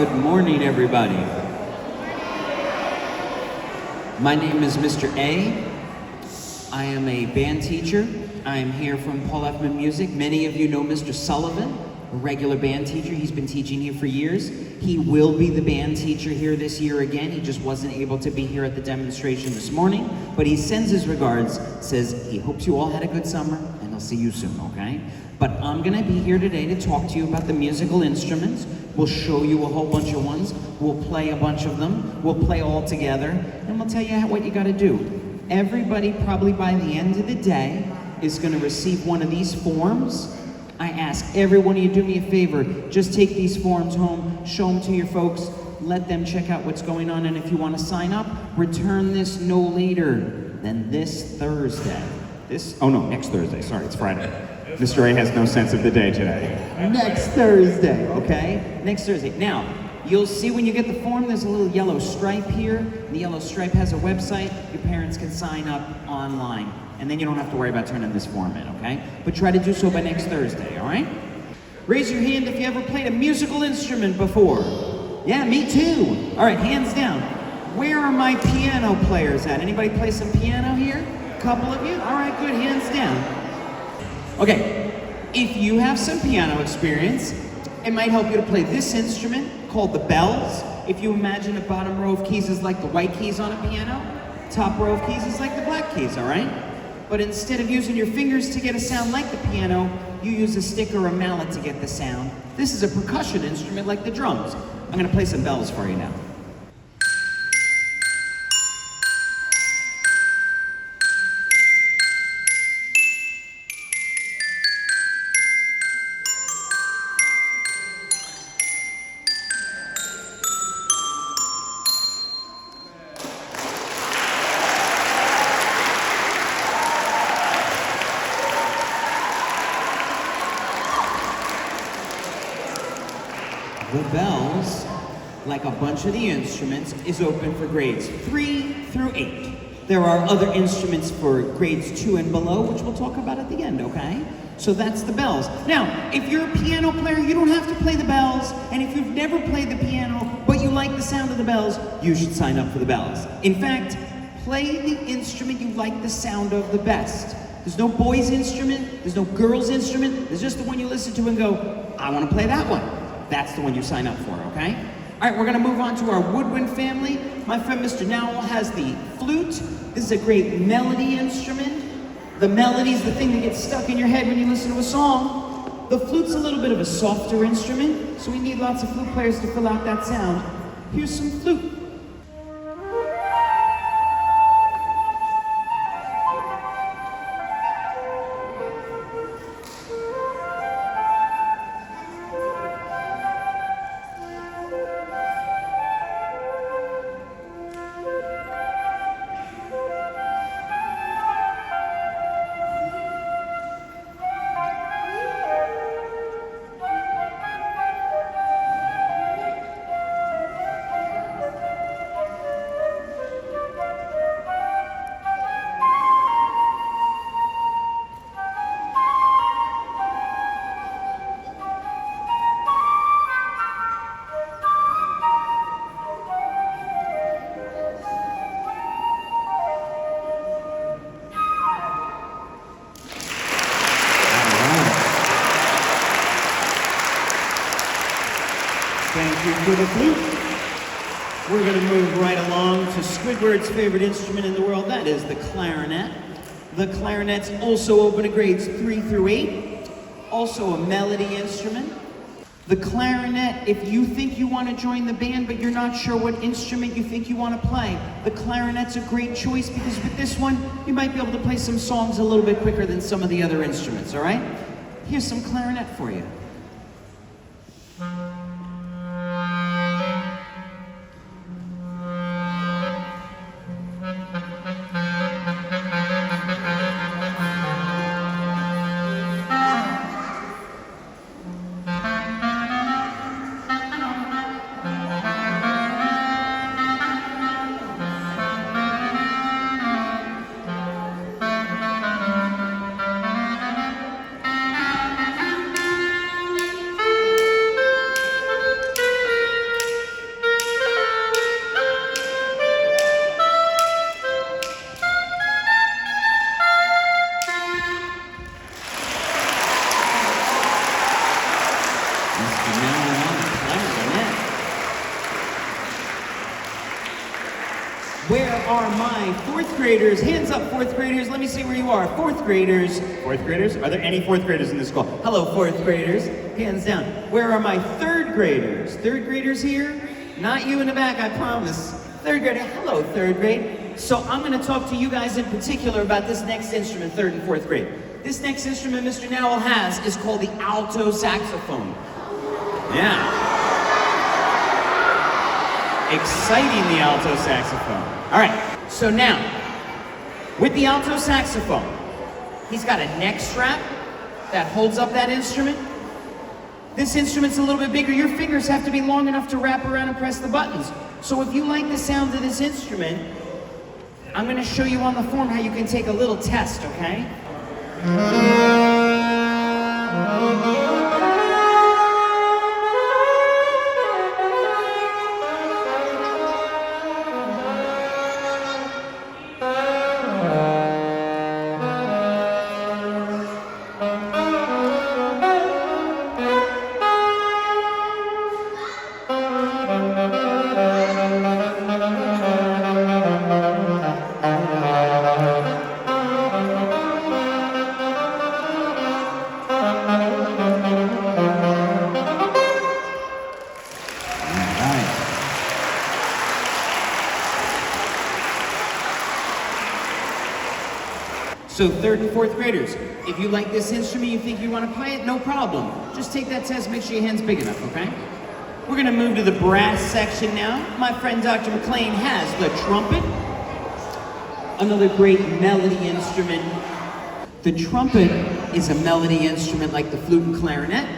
Good morning, everybody. My name is Mr. A. I am a band teacher. I am here from Paul Effman Music. Many of you know Mr. Sullivan, a regular band teacher. He's been teaching here for years. He will be the band teacher here this year again. He just wasn't able to be here at the demonstration this morning, but he sends his regards, says he hopes you all had a good summer, and he'll see you soon, okay? But I'm gonna be here today to talk to you about the musical instruments. We'll show you a whole bunch of ones. We'll play a bunch of them. We'll play all together, and we'll tell you what you gotta do. Everybody, probably by the end of the day, is gonna receive one of these forms. I ask every one of you, do me a favor, just take these forms home, show them to your folks, let them check out what's going on, and if you wanna sign up, return this no later than this Thursday. Next Thursday, sorry, it's Friday. Mr. A has no sense of the day today. Next Thursday, okay? Next Thursday. Now, you'll see when you get the form, there's a little yellow stripe here. The yellow stripe has a website. Your parents can sign up online. And then you don't have to worry about turning this form in, okay? But try to do so by next Thursday, all right? Raise your hand if you ever played a musical instrument before. Yeah, me too. All right, hands down. Where are my piano players at? Anybody play some piano here? A couple of you? All right, good, hands down. Okay, if you have some piano experience, it might help you to play this instrument called the bells. If you imagine the bottom row of keys is like the white keys on a piano, top row of keys is like the black keys, all right? But instead of using your fingers to get a sound like the piano, you use a stick or a mallet to get the sound. This is a percussion instrument like the drums. I'm gonna play some bells for you now. The bells, like a bunch of the instruments, is open for grades 3 through 8. There are other instruments for grades 2 and below, which we'll talk about at the end, okay? So that's the bells. Now, if you're a piano player, you don't have to play the bells, and if you've never played the piano, but you like the sound of the bells, you should sign up for the bells. In fact, play the instrument you like the sound of the best. There's no boy's instrument, there's no girl's instrument, there's just the one you listen to and go, I want to play that one. That's the one you sign up for, okay? All right, we're gonna move on to our woodwind family. My friend Mr. Nowell has the flute. This is a great melody instrument. The melody's the thing that gets stuck in your head when you listen to a song. The flute's a little bit of a softer instrument, so we need lots of flute players to fill out that sound. Here's some flute. Thank you for the flute. We're going to move right along to Squidward's favorite instrument in the world. That is the clarinet. The clarinet's also open to grades 3 through 8. Also a melody instrument. The clarinet, if you think you want to join the band but you're not sure what instrument you think you want to play, the clarinet's a great choice because with this one, you might be able to play some songs a little bit quicker than some of the other instruments, all right? Here's some clarinet for you. are my fourth graders? Hands up, fourth graders. Let me see where you are. Fourth graders. Fourth graders? Are there any fourth graders in this school? Hello, fourth graders. Hands down. Where are my third graders? Third graders here? Not you in the back, I promise. Third grade. Hello, third grade. So I'm going to talk to you guys in particular about this next instrument, third and fourth grade. This next instrument Mr. Nowell has is called the alto saxophone. Yeah. Exciting, the alto saxophone. All right, so now, with the alto saxophone, he's got a neck strap that holds up that instrument. This instrument's a little bit bigger. Your fingers have to be long enough to wrap around and press the buttons. So if you like the sound of this instrument, I'm gonna show you on the form how you can take a little test, okay? So third and fourth graders, if you like this instrument, you think you want to play it, no problem. Just take that test, make sure your hand's big enough, okay? We're gonna move to the brass section now. My friend Dr. McLean has the trumpet, another great melody instrument. The trumpet is a melody instrument like the flute and clarinet,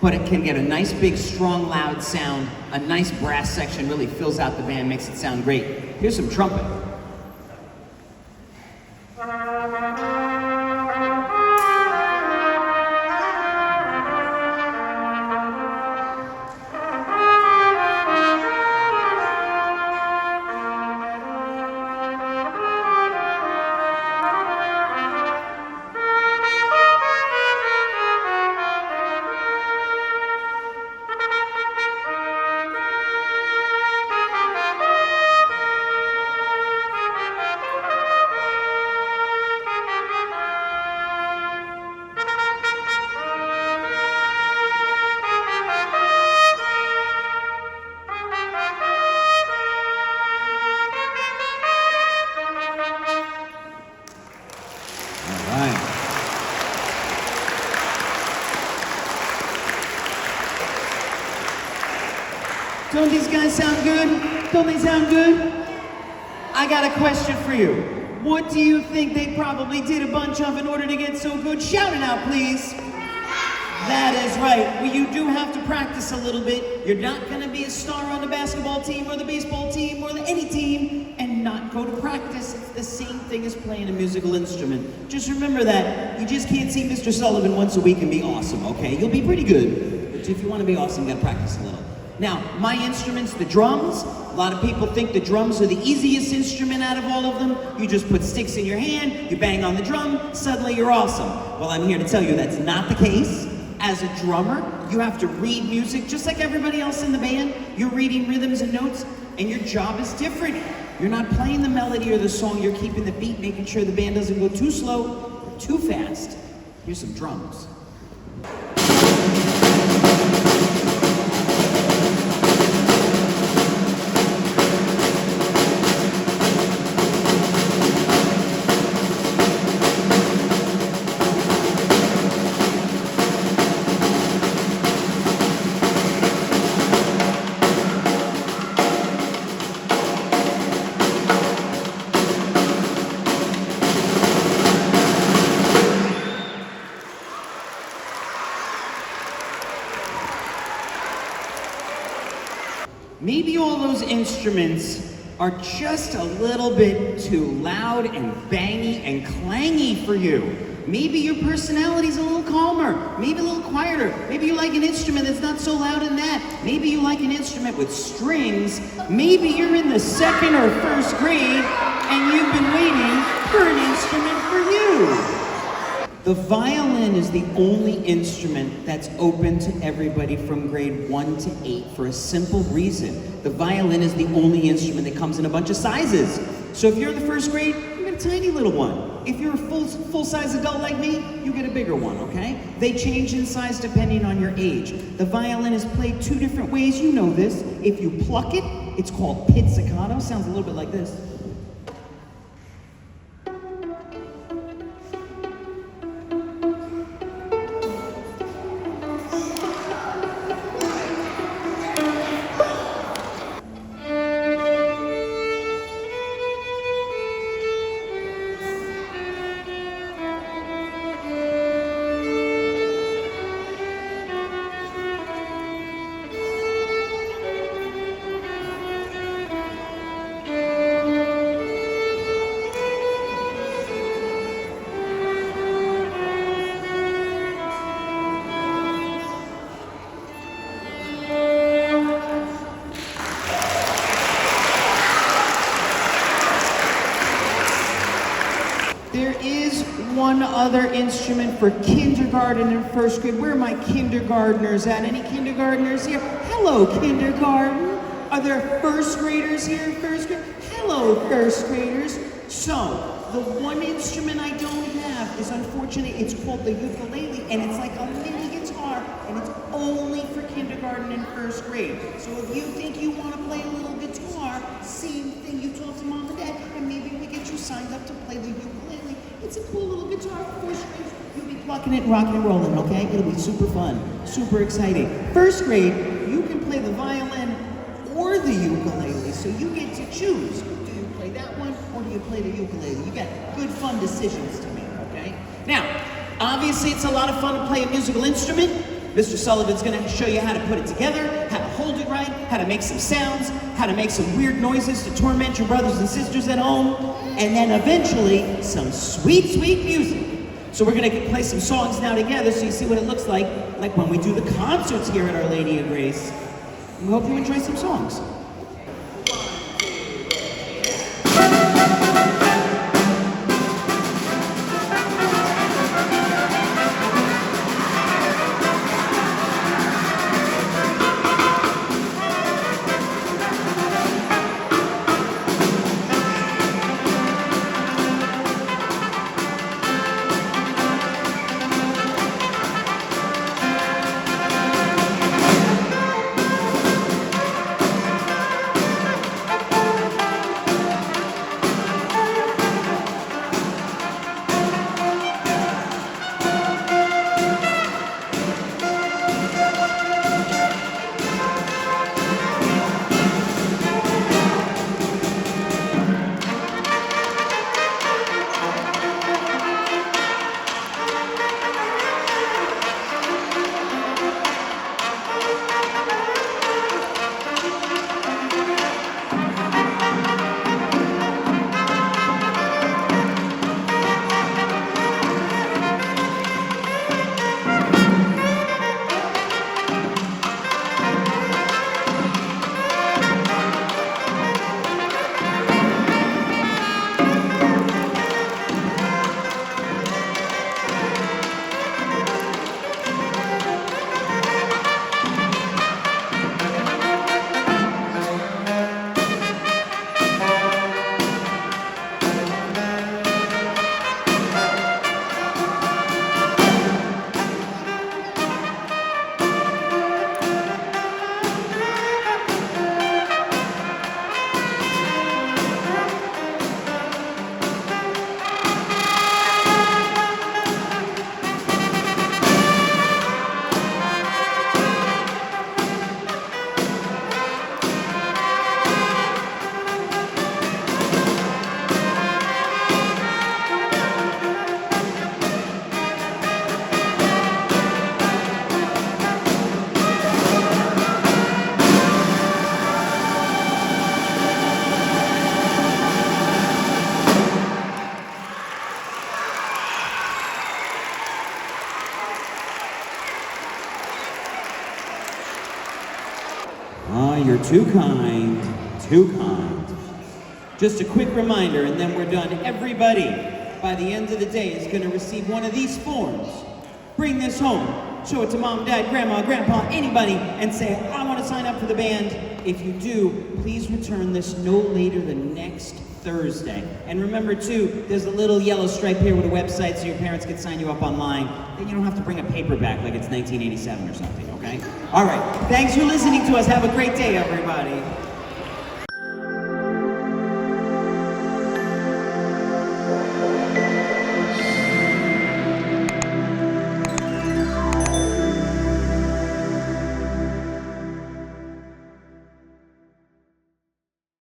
but it can get a nice big, strong, loud sound. A nice brass section really fills out the band, makes it sound great. Here's some trumpet. Don't these guys sound good? Don't they sound good? I got a question for you. What do you think they probably did a bunch of in order to get so good? Shout it out, please. That is right. Well, you do have to practice a little bit. You're not going to be a star on the basketball team or the baseball team or any team and not go to practice. It's the same thing as playing a musical instrument. Just remember that. You just can't see Mr. Sullivan once a week and be awesome, okay? You'll be pretty good. But if you want to be awesome, you got to practice a little. Now, my instrument's the drums. A lot of people think the drums are the easiest instrument out of all of them. You just put sticks in your hand, you bang on the drum, suddenly you're awesome. Well, I'm here to tell you that's not the case. As a drummer, you have to read music just like everybody else in the band. You're reading rhythms and notes, and your job is different. You're not playing the melody or the song, you're keeping the beat, making sure the band doesn't go too slow or too fast. Here's some drums. Maybe all those instruments are just a little bit too loud and bangy and clangy for you. Maybe your personality's a little calmer, maybe a little quieter. Maybe you like an instrument that's not so loud in that. Maybe you like an instrument with strings. Maybe you're in the second or first grade and you've been waiting for an instrument for you. The violin is the only instrument that's open to everybody from grade 1 to 8 for a simple reason. The violin is the only instrument that comes in a bunch of sizes. So if you're in the first grade, you get a tiny little one. If you're a full-size adult like me, you get a bigger one, okay? They change in size depending on your age. The violin is played two different ways, you know this. If you pluck it, it's called pizzicato. Sounds a little bit like this. There is one other instrument for kindergarten and first grade. Where are my kindergartners at? Any kindergartners here? Hello, kindergarten. Are there first graders here? First grade? Hello, first graders. So, the one instrument I don't have is unfortunate. It's called the ukulele, and it's like a mini guitar, and it's only for kindergarten and first grade. So if you think you want to play a little guitar, same thing, you talk to mom and dad, and maybe we get you signed up to play the ukulele. It's a cool little guitar for first grade. You'll be plucking it, rocking and rolling, okay? It'll be super fun, super exciting. First grade, you can play the violin or the ukulele, so you get to choose. Do you play that one, or do you play the ukulele? You got good, fun decisions to make, okay? Now, obviously it's a lot of fun to play a musical instrument. Mr. Sullivan's gonna show you how to put it together, how to hold it right, how to make some sounds, how to make some weird noises to torment your brothers and sisters at home, and then eventually some sweet, sweet music. So we're gonna play some songs now together so you see what it looks like when we do the concerts here at Our Lady of Grace. We hope you enjoy some songs. You're too kind, too kind. Just a quick reminder, and then we're done. Everybody, by the end of the day, is going to receive one of these forms. Bring this home. Show it to mom, dad, grandma, grandpa, anybody, and say, I want to sign up for the band. If you do, please return this no later than next Thursday. And remember too, there's a little yellow stripe here with a website so your parents can sign you up online. Then you don't have to bring a paperback like it's 1987 or something, okay? All right, thanks for listening to us. Have a great day, everybody.